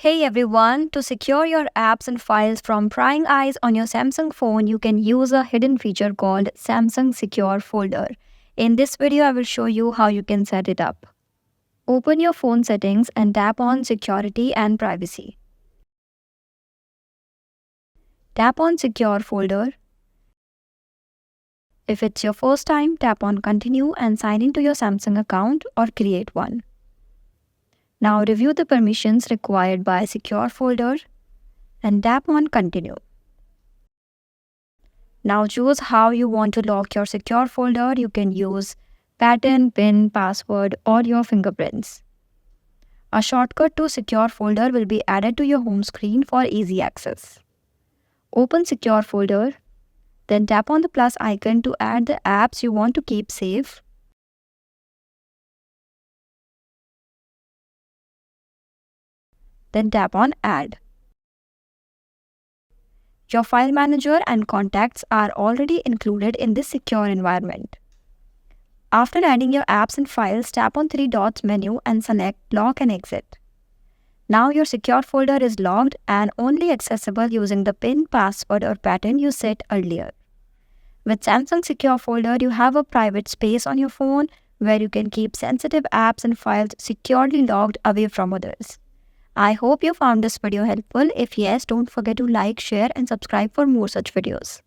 Hey everyone, to secure your apps and files from prying eyes on your Samsung phone, you can use a hidden feature called Samsung Secure Folder. In this video, I will show you how you can set it up. Open your phone settings and tap on Security and Privacy. Tap on Secure Folder. If it's your first time, tap on Continue and sign into your Samsung account or create one. Now review the permissions required by Secure Folder and tap on Continue. Now choose how you want to lock your secure folder. You can use pattern, PIN, password, or your fingerprints. A shortcut to secure folder will be added to your home screen for easy access. Open secure folder, then tap on the plus icon to add the apps you want to keep safe. Then tap on Add. Your file manager and contacts are already included in this secure environment. After adding your apps and files, tap on three dots menu and select Lock and Exit. Now your secure folder is locked and only accessible using the PIN, password or pattern you set earlier. With Samsung Secure Folder, you have a private space on your phone where you can keep sensitive apps and files securely locked away from others. I hope you found this video helpful. If yes, don't forget to like, share and subscribe for more such videos.